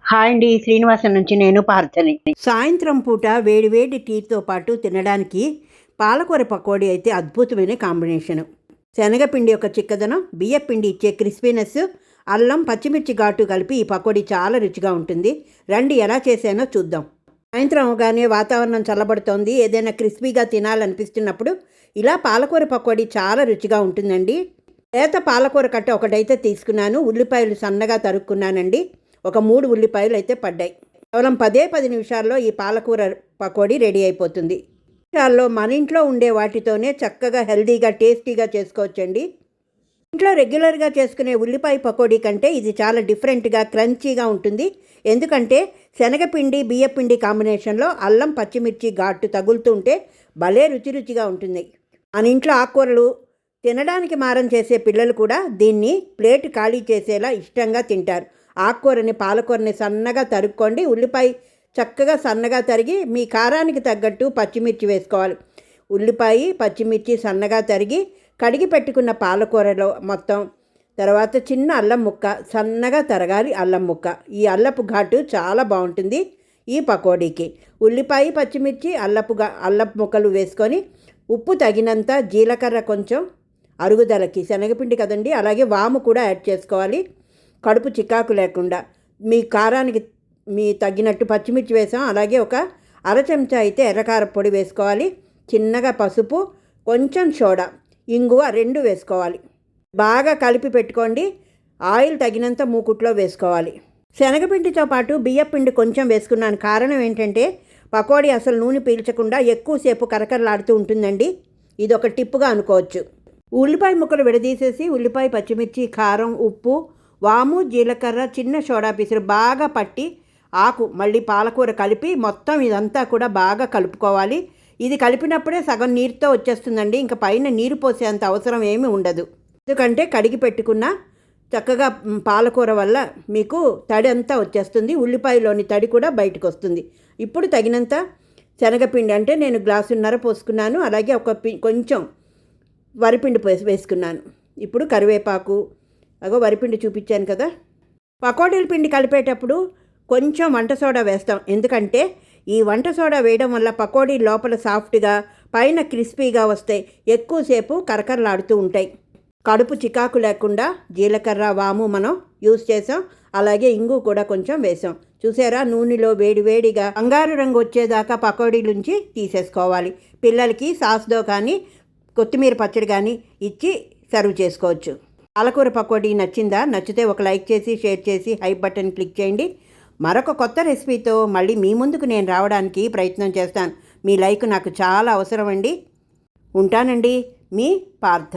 Hi అండి, శ్రీనివాసం నుంచి నేను పార్థని. సాయంత్రం పూట వేడివేడి టీతో పాటు తినడానికి పాలకూర పకోడీ అయితే అద్భుతమైన కాంబినేషను. శనగపిండి ఒక చిక్కదనం, బియ్యపిండి ఇచ్చే క్రిస్పీనెస్, అల్లం పచ్చిమిర్చి ఘాటు కలిపి ఈ పకోడీ చాలా రుచిగా ఉంటుంది. రండి ఎలా చేసానో చూద్దాం. సాయంత్రం అవగానే వాతావరణం చల్లబడుతోంది, ఏదైనా క్రిస్పీగా తినాలనిపిస్తున్నప్పుడు ఇలా పాలకూర పకోడీ చాలా రుచిగా ఉంటుందండి. లేత పాలకూర కట్ట ఒకటైతే తీసుకున్నాను, ఉల్లిపాయలు సన్నగా తరుక్కున్నానండి. ఒక 3 ఉల్లిపాయలు అయితే పడ్డాయి. కేవలం 10 నిమిషాల్లో ఈ పాలకూర పకోడీ రెడీ అయిపోతుంది. నిమిషాల్లో మన ఇంట్లో ఉండే వాటితోనే చక్కగా హెల్తీగా టేస్టీగా చేసుకోవచ్చండి. ఇంట్లో రెగ్యులర్గా చేసుకునే ఉల్లిపాయ పకోడీ కంటే ఇది చాలా డిఫరెంట్గా క్రంచీగా ఉంటుంది. ఎందుకంటే శనగపిండి బియ్యపిండి కాంబినేషన్లో అల్లం పచ్చిమిర్చి ఘాటు తగులుతుంటే భలే రుచిగా ఉంటుంది. మన ఇంట్లో ఆకుకూరలు తినడానికి మారం చేసే పిల్లలు కూడా దీన్ని ప్లేట్ ఖాళీ చేసేలా ఇష్టంగా తింటారు. ఆకుకూరని పాలకూరని సన్నగా తరుక్కోండి, ఉల్లిపాయ చక్కగా సన్నగా తరిగి మీ కారానికి తగ్గట్టు పచ్చిమిర్చి వేసుకోవాలి. ఉల్లిపాయ పచ్చిమిర్చి సన్నగా తరిగి కడిగి పెట్టుకున్న పాలకూరలో మొత్తం, తర్వాత చిన్న అల్లం ముక్క సన్నగా తరగాలి. అల్లం ముక్క, ఈ అల్లపు ఘాటు చాలా బాగుంటుంది ఈ పకోడీకి. ఉల్లిపాయ పచ్చిమిర్చి అల్లపు ముక్కలు వేసుకొని ఉప్పు తగినంత, జీలకర్ర కొంచెం అరుగుదలకి, శనగపిండి కదండి, అలాగే వాము కూడా యాడ్ చేసుకోవాలి. కడుపు చికాకు లేకుండా మీ కారానికి మీ తగ్గినట్టు పచ్చిమిర్చి వేసాం. అలాగే ఒక అర చెంచా అయితే ఎర్రకార పొడి వేసుకోవాలి. చిన్నగా పసుపు, కొంచెం సోడా, ఇంగువ 2 వేసుకోవాలి. బాగా కలిపి పెట్టుకోండి. ఆయిల్ తగినంత మూకుట్లో వేసుకోవాలి. శనగపిండితో పాటు బియ్యపిండి కొంచెం వేసుకున్నాను. కారణం ఏంటంటే పకోడీ అసలు నూనె పీల్చకుండా ఎక్కువసేపు కరకరలాడుతూ ఉంటుందండి. ఇది ఒక టిప్పుగా అనుకోవచ్చు. ఉల్లిపాయ ముక్కలు విడదీసేసి ఉల్లిపాయ పచ్చిమిర్చి కారం ఉప్పు వాము జీలకర్ర చిన్న సోడా పీసులు బాగా పట్టి మళ్ళీ పాలకూర కలిపి మొత్తం ఇదంతా కూడా బాగా కలుపుకోవాలి. ఇది కలిపినప్పుడే సగం నీరుతో వచ్చేస్తుందండి. ఇంకా పైన నీరు పోసేంత అవసరం ఏమీ ఉండదు. ఎందుకంటే కడిగి పెట్టుకున్న చక్కగా పాలకూర వల్ల మీకు తడి అంతా వచ్చేస్తుంది. ఉల్లిపాయలోని తడి కూడా బయటకు వస్తుంది. ఇప్పుడు తగినంత శనగపిండి, అంటే నేను 1.5 గ్లాసున్నర పోసుకున్నాను. అలాగే కొంచెం వరిపిండి వేసుకున్నాను. ఇప్పుడు కరివేపాకు, వరిపిండి చూపించాను కదా. పకోడీల పిండి కలిపేటప్పుడు కొంచెం వంట సోడా వేస్తాం. ఎందుకంటే ఈ వంట సోడా వేయడం వల్ల పకోడీ లోపల సాఫ్ట్గా పైన క్రిస్పీగా వస్తాయి, ఎక్కువసేపు కరకరలాడుతూ ఉంటాయి. కడుపు చికాకు లేకుండా జీలకర్ర వాము మనం యూస్ చేసాం. అలాగే ఇంగు కూడా కొంచెం వేసాం. చూసారా, నూనెలో వేడివేడిగా బంగారు రంగు వచ్చేదాకా పకోడీలుంచి తీసేసుకోవాలి. పిల్లలకి సాస్తో కానీ కొత్తిమీర పచ్చడి కానీ ఇచ్చి సర్వ్ చేసుకోవచ్చు. పాలకూర పకోడీ నచ్చిందా? నచ్చితే ఒక లైక్ చేసి షేర్ చేసి హైప్ బటన్ క్లిక్ చేయండి. మరొక కొత్త రెసిపీతో మళ్ళీ మీ ముందుకు నేను రావడానికి ప్రయత్నం చేస్తాను. మీ లైక్ నాకు చాలా అవసరం అండి. ఉంటానండి, మీ పార్థ.